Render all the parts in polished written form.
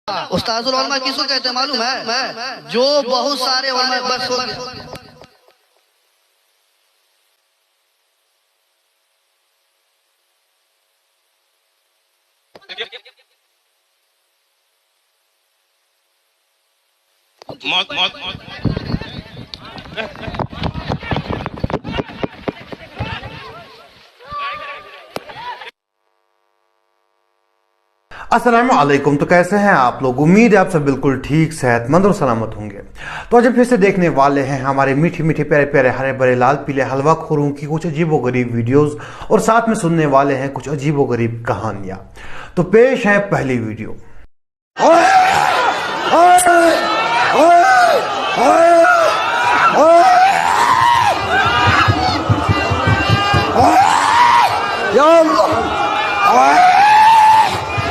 استاذ العلماء کس کو کہتے ہیں معلوم ہے؟ جو بہت سارے علماء بس ہو گئے. السلام علیکم. تو کیسے ہیں آپ لوگ؟ امید ہے آپ سب بالکل ٹھیک، صحت مند اور سلامت ہوں گے. تو آج پھر سے دیکھنے والے ہیں ہمارے میٹھے میٹھے پیارے پیارے ہرے بھرے لال پیلے حلوہ خوروں کی کچھ عجیب و غریب ویڈیوز، اور ساتھ میں سننے والے ہیں کچھ عجیب و غریب کہانیاں. تو پیش ہے پہلی ویڈیو.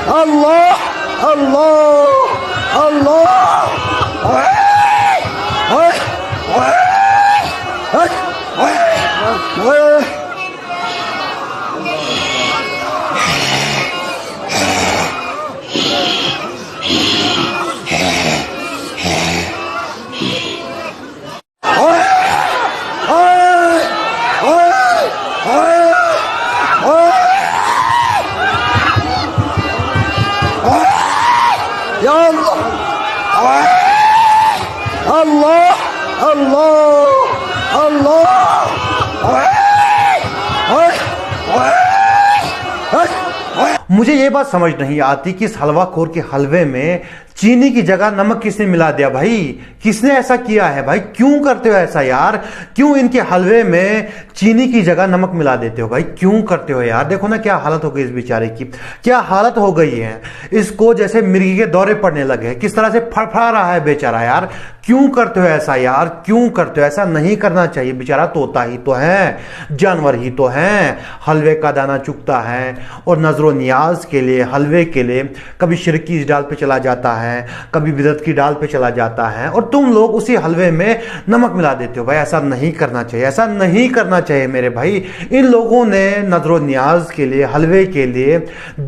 اللہ اللہ اللہ مجھے یہ بات سمجھ نہیں آتی کہ اس حلوہ خور کے حلوے میں چینی کی جگہ نمک کس نے ملا دیا. بھائی کس نے ایسا کیا ہے؟ بھائی کیوں کرتے ہو ایسا یار؟ کیوں ان کے حلوے میں چینی کی جگہ نمک ملا دیتے ہو؟ بھائی کیوں کرتے ہو یار؟ دیکھو نا کیا حالت ہو گئی اس بیچارے کی، کیا حالت ہو گئی ہے. اس کو جیسے مرغی کے دورے پڑنے لگے، کس طرح سے پھڑپھڑا رہا ہے بیچارہ یار. کیوں کرتے ہو ایسا یار؟ کیوں کرتے ہو ایسا؟ نہیں کرنا چاہیے. بیچارہ طوطا ہی تو ہے، جانور ہی تو ہے، حلوے کا دانہ چگتا ہے اور نظر و نیاز کے لیے، حلوے کے لیے کبھی شرک کی ڈال پہ چلا جاتا ہے، کبھی بدعت کی ڈال پہ چلا جاتا ہے، اور تم لوگ اسی حلوے میں نمک ملا دیتے ہو. بھائی ایسا نہیں کرنا چاہیے، ایسا نہیں کرنا چاہیے میرے بھائی. ان لوگوں نے نظر و نیاز کے لیے، حلوے کے لیے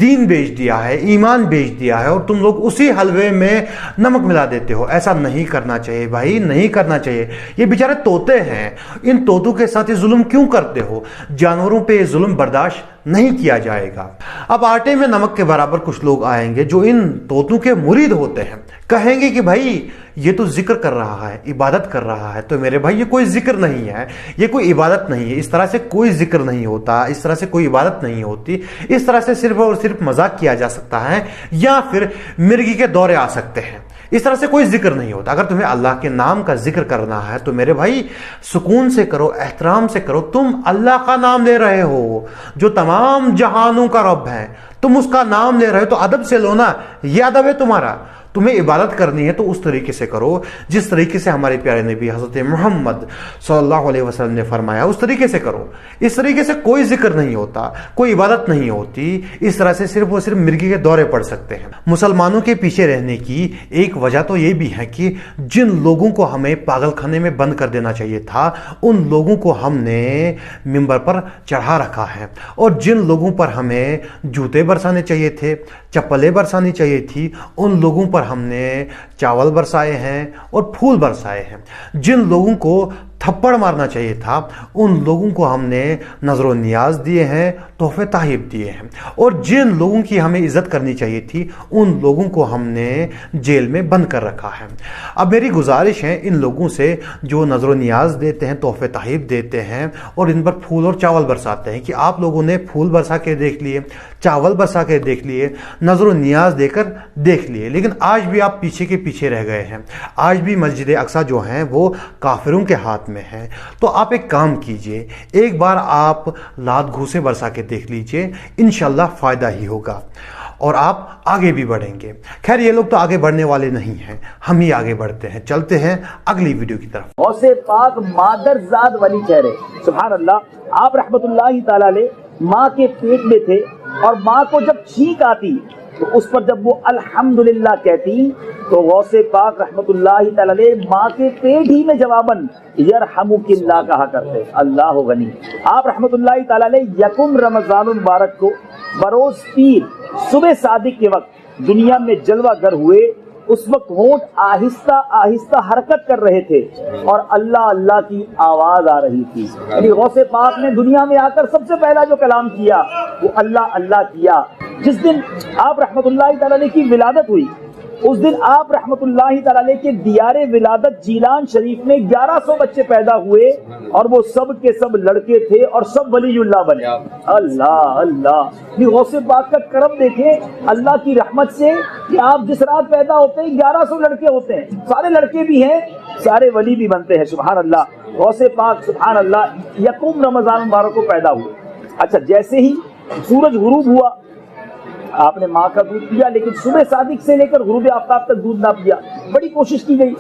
دین بیچ دیا ہے، ایمان بیچ دیا ہے، اور تم لوگ اسی حلوے میں نمک ملا دیتے ہو. ایسا نہیں کرنا چاہیے بھائی، نہیں کرنا چاہیے. یہ بیچارے طوطے ہیں، ان طوطوں کے ساتھ یہ ظلم کیوں کرتے ہو؟ جانوروں پہ یہ ظلم برداشت نہیں کیا جائے گا. اب آٹے میں نمک کے برابر کچھ لوگ آئیں گے جو ان طوطوں کے مرید ہوتے ہیں، کہیں گے کہ بھائی یہ تو ذکر کر رہا ہے، عبادت کر رہا ہے. تو میرے بھائی یہ کوئی ذکر نہیں ہے، یہ کوئی عبادت نہیں ہے. اس طرح سے کوئی ذکر نہیں ہوتا، اس طرح سے کوئی عبادت نہیں ہوتی. اس طرح سے صرف اور صرف مذاق کیا جا سکتا ہے، یا پھر مرغی کے دورے آ سکتے ہیں. اس طرح سے کوئی ذکر نہیں ہوتا. اگر تمہیں اللہ کے نام کا ذکر کرنا ہے تو میرے بھائی سکون سے کرو، احترام سے کرو. تم اللہ کا نام لے رہے ہو جو تمام جہانوں کا رب ہے، تم اس کا نام لے رہے ہو تو ادب سے لو نا. یہ ادب ہے تمہارا. تمہیں عبادت کرنی ہے تو اس طریقے سے کرو جس طریقے سے ہمارے پیارے نبی حضرت محمد صلی اللہ علیہ وسلم نے فرمایا، اس طریقے سے کرو. اس طریقے سے کوئی ذکر نہیں ہوتا، کوئی عبادت نہیں ہوتی. اس طرح سے صرف اور صرف مرغی کے دورے پڑ سکتے ہیں. مسلمانوں کے پیچھے رہنے کی ایک وجہ تو یہ بھی ہے کہ جن لوگوں کو ہمیں پاگل خانے میں بند کر دینا چاہیے تھا، ان لوگوں کو ہم نے ممبر پر چڑھا رکھا ہے. اور جن لوگوں پر ہمیں جوتے برسانے چاہیے تھے، چپلیں برسانی چاہیے تھی، ان لوگوں پر ہم نے چاول برسائے ہیں اور پھول برسائے ہیں. جن لوگوں کو تھپڑ مارنا چاہیے تھا، ان لوگوں کو ہم نے نظر و نیاز دیے ہیں، تحفے تحائف دیے ہیں. اور جن لوگوں کی ہمیں عزت کرنی چاہیے تھی، ان لوگوں کو ہم نے جیل میں بند کر رکھا ہے. اب میری گزارش ہے ان لوگوں سے جو نظر و نیاز دیتے ہیں، تحفے تحائف دیتے ہیں اور ان پر پھول اور چاول برساتے ہیں، کہ آپ لوگوں نے پھول برسا کے دیکھ لیے، چاول برسا کے دیکھ لیے، نظر و نیاز دے کر دیکھ لیے، لیکن آج بھی آپ پیچھے کے پیچھے رہ گئے ہیں. آج بھی مسجد اقصی جو ہیں وہ کافروں کے ہاتھ میں ہے. تو آپ ایک کام کیجئے، ایک بار آپ لات گھوسے برسا کے دیکھ لیجئے، انشاءاللہ فائدہ ہی ہوگا اور آپ آگے بھی بڑھیں گے. خیر یہ لوگ تو آگے بڑھنے والے نہیں ہیں، ہم ہی آگے بڑھتے ہیں. چلتے ہیں اگلی ویڈیو کی طرف. غوث پاک مادر زاد ولی ٹھہرے. سبحان اللہ. آپ رحمت اللہ تعالی علیہ ماں کے پیٹ میں تھے، اور ماں کو جب چھینک آتی تو اس پر جب وہ الحمدللہ کہتی تو غوث پاک رحمت اللہ تعالی علیہ ماں کے پیٹ ہی میں جواباً یرحمک اللہ کہا کرتے. اللہ غنی. آپ رحمت اللہ تعالی علیہ یکم رمضان المبارک کو بروز پیر صبح صادق کے وقت دنیا میں جلوہ گر ہوئے اس وقت ہونٹ آہستہ آہستہ حرکت کر رہے تھے اور اللہ اللہ کی آواز آ رہی تھی. یعنی غوث پاک نے دنیا میں آ کر سب سے پہلا جو کلام کیا وہ اللہ اللہ کیا. جس دن آپ رحمت اللہ تعالی علیہ کی ولادت ہوئی اس دن آپ رحمت اللہ تعالی علیہ کے دیار ولادت جیلان شریف میں 1100 بچے پیدا ہوئے اور وہ سب کے سب لڑکے تھے اور سب ولی اللہ بنے. اللہ اللہ یہ غوث پاک کا کرم دیکھیں اللہ کی رحمت سے کہ آپ جس رات پیدا ہوتے ہیں 1100 لڑکے ہوتے ہیں, سارے لڑکے بھی ہیں سارے ولی بھی بنتے ہیں. سبحان اللہ. غوث پاک سبحان اللہ یکم رمضان مبارک کو پیدا ہوئے. اچھا جیسے ہی سورج غروب ہوا آپ نے ماں کا دودھ پیا, لیکن صبح صادق سے لے کر غروب آفتاب تک دودھ نہ پیا. بڑی کوشش کی گئی,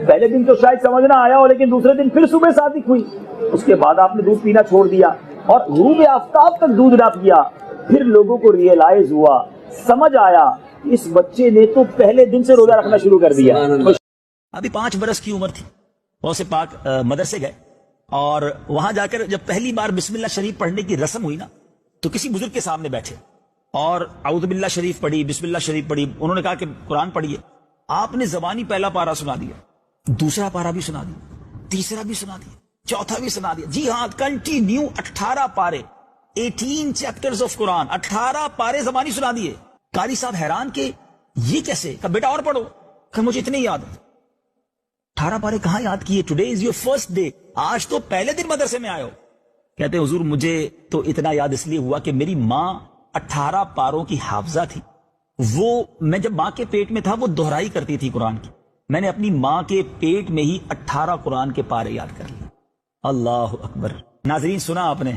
پہلے دن تو شاید سمجھ نہ آیا ہو لیکن دوسرے دن پھر صبح صادق ہوئی, اس کے بعد آپ نے دودھ پینا چھوڑ دیا اور غروب آفتاب تک دودھ نہ پیا. پھر لوگوں کو ریئلائز ہوا, سمجھ آیا اس بچے نے تو پہلے دن سے روزہ رکھنا شروع کر دیا. ابھی 5 برس کی عمر تھی, غوث پاک مدرسے گئے اور وہاں جا کر جب پہلی بار بسم اللہ شریف پڑھنے کی رسم ہوئی نا تو کسی بزرگ کے سامنے بیٹھے اور اعوذ باللہ شریف پڑھی, بسم اللہ شریف پڑھی. انہوں نے کہا کہ قرآن پڑھیے. آپ نے زبانی پہلا پارا سنا دیا, دوسرا پارا بھی سنا دیا, تیسرا بھی سنا دیا, چوتھا بھی سنا دیا. جی ہاں کنٹینیو 18 پارے, 18 چیپٹرز آف قرآن, 18 پارے زبانی سنا دیے. قاری صاحب حیران کہ یہ کیسے؟ کہ بیٹا اور پڑھو. کہ مجھے اتنے یاد ہے. 18 پارے کہاں یاد کیے؟ Today is your first day, آج تو پہلے دن مدرسے میں آئے ہو. کہتے ہیں حضور مجھے تو اتنا یاد اس لیے ہوا کہ میری ماں 18 پاروں کی حافظہ تھی. وہ میں جب ماں کے پیٹ میں تھا وہ دہرائی کرتی تھی قرآن کی. میں نے اپنی ماں کے پیٹ میں ہی 18 قرآن کے پارے یاد کر لیے. اللہ اکبر. ناظرین سنا آپ نے,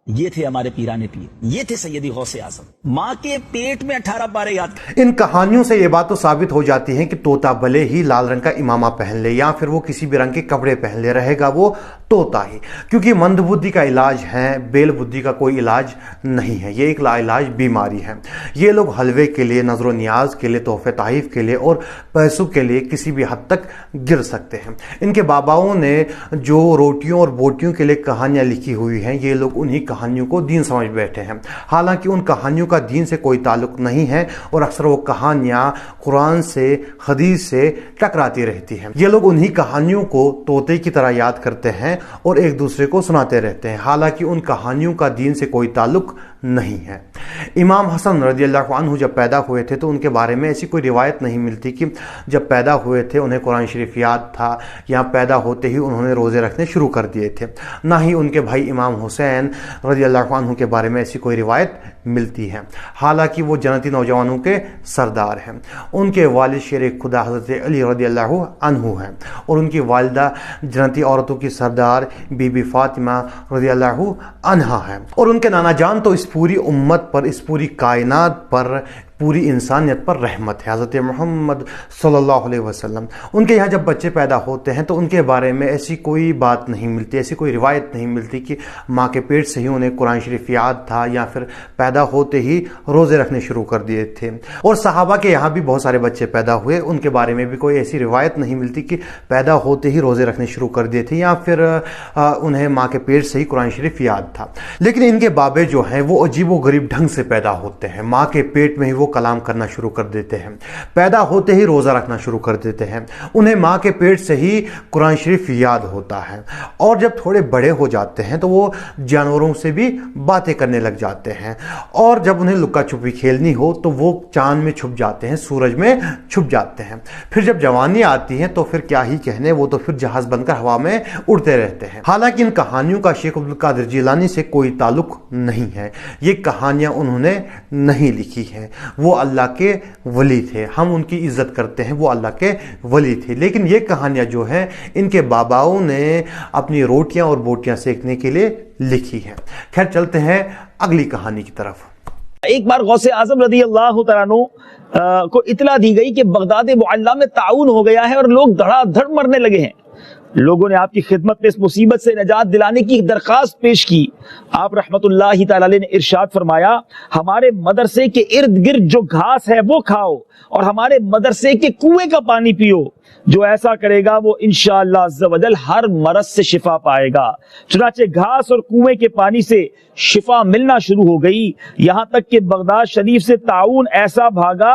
یہ تھے ہمارے پیرانے پیر, یہ تھے سیدی غوث اعظم, ماں کے پیٹ میں 18 پارے یاد. ان کہانیوں سے یہ بات تو ثابت ہو جاتی ہے کہ طوطا بھلے ہی لال رنگ کا امامہ پہن لے یا پھر وہ کسی بھی رنگ کے کپڑے پہن لے, رہے گا وہ طوطا ہی, کیونکہ مند بدھی کا علاج ہے, بیل بدھی کا کوئی علاج نہیں ہے. یہ ایک لا علاج بیماری ہے. یہ لوگ حلوے کے لیے, نظر و نیاز کے لیے, تحفے تحائف کے لیے اور پیسوں کے لیے کسی بھی حد تک گر سکتے ہیں. ان کے باباؤں نے جو روٹیوں اور بوٹیوں کے لیے کہانیاں لکھی ہوئی ہیں یہ لوگ انہی کہانیوں کو دین سمجھ بیٹھے ہیں, حالانکہ ان کہانیوں کا دین سے کوئی تعلق نہیں ہے اور اکثر وہ کہانیاں قرآن سے, حدیث سے ٹکراتی رہتی ہیں. یہ لوگ انہی کہانیوں کو طوطے کی طرح یاد کرتے ہیں اور ایک دوسرے کو سناتے رہتے ہیں, حالانکہ ان کہانیوں کا دین سے کوئی تعلق نہیں ہے. امام حسن رضی اللہ عنہ جب پیدا ہوئے تھے تو ان کے بارے میں ایسی کوئی روایت نہیں ملتی کہ جب پیدا ہوئے تھے انہیں قرآن شریف یاد تھا یا پیدا ہوتے ہی انہوں نے روزے رکھنے شروع کر دیے تھے. نہ ہی ان کے بھائی امام حسین رضی اللہ عنہ کے بارے میں ایسی کوئی روایت ملتی ہے, حالانکہ وہ جنتی نوجوانوں کے سردار ہیں. ان کے والد شیر خدا حضرت علی رضی اللہ عنہ ہیں اور ان کی والدہ جنتی عورتوں کی سردار بی بی فاطمہ رضی اللہ عنہا ہیں. اور ان کے نانا جان تو اس پوری امت پر, اس پوری کائنات پر, پوری انسانیت پر رحمت ہے, حضرت محمد صلی اللہ علیہ وسلم. ان کے یہاں جب بچے پیدا ہوتے ہیں تو ان کے بارے میں ایسی کوئی بات نہیں ملتی, ایسی کوئی روایت نہیں ملتی کہ ماں کے پیٹ سے ہی انہیں قرآن شریف یاد تھا یا پھر پیدا ہوتے ہی روزے رکھنے شروع کر دیے تھے. اور صحابہ کے یہاں بھی بہت سارے بچے پیدا ہوئے, ان کے بارے میں بھی کوئی ایسی روایت نہیں ملتی کہ پیدا ہوتے ہی روزے رکھنے شروع کر دیے تھے یا پھر انہیں ماں کے پیٹ سے ہی قرآن شریف یاد تھا. لیکن ان کے بابے جو ہیں وہ عجیب و غریب ڈھنگ سے پیدا ہوتے ہیں. ماں کے پیٹ میں ہی وہ کلام کرنا شروع کر دیتے ہیں, پیدا ہوتے ہی روزہ رکھنا شروع کر دیتے ہیں, انہیں ماں کے پیٹ سے ہی قرآن شریف یاد ہوتا ہے. اور جب تھوڑے بڑے ہو جاتے ہیں تو وہ جانوروں سے بھی باتیں کرنے لگ جاتے ہیں, اور جب انہیں لکا چھپی کھیلنی ہو تو وہ چاند میں چھپ جاتے ہیں, سورج میں چھپ جاتے ہیں. پھر جب جوانی آتی ہے تو پھر کیا ہی کہنے, وہ تو پھر جہاز بن کر ہوا میں اڑتے رہتے ہیں. حالانکہ ان کہانیوں کا شیخ عبد القادر جیلانی سے کوئی تعلق نہیں ہے, یہ کہانیاں انہوں نے نہیں لکھی ہیں. وہ اللہ کے ولی تھے, ہم ان کی عزت کرتے ہیں, وہ اللہ کے ولی تھے. لیکن یہ کہانیاں جو ہیں ان کے باباؤں نے اپنی روٹیاں اور بوٹیاں سیکنے کے لیے لکھی ہیں. خیر چلتے ہیں اگلی کہانی کی طرف. ایک بار غوث اعظم رضی اللہ تعالیٰ عنہ کو اطلاع دی گئی کہ بغداد معلیٰ میں تعاون ہو گیا ہے اور لوگ دھڑا دھڑ مرنے لگے ہیں. لوگوں نے آپ کی خدمت میں اس مصیبت سے نجات دلانے کی درخواست پیش کی. آپ رحمت اللہ تعالی علیہ نے ارشاد فرمایا, ہمارے مدرسے کے ارد گرد جو گھاس ہے وہ کھاؤ اور ہمارے مدرسے کے کنویں کا پانی پیو. جو ایسا کرے گا وہ انشاءاللہ عز و جل ہر مرض سے شفا پائے گا. چنانچہ گھاس اور کنویں کے پانی سے شفا ملنا شروع ہو گئی, یہاں تک کہ بغداد شریف سے تعاون ایسا بھاگا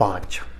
5।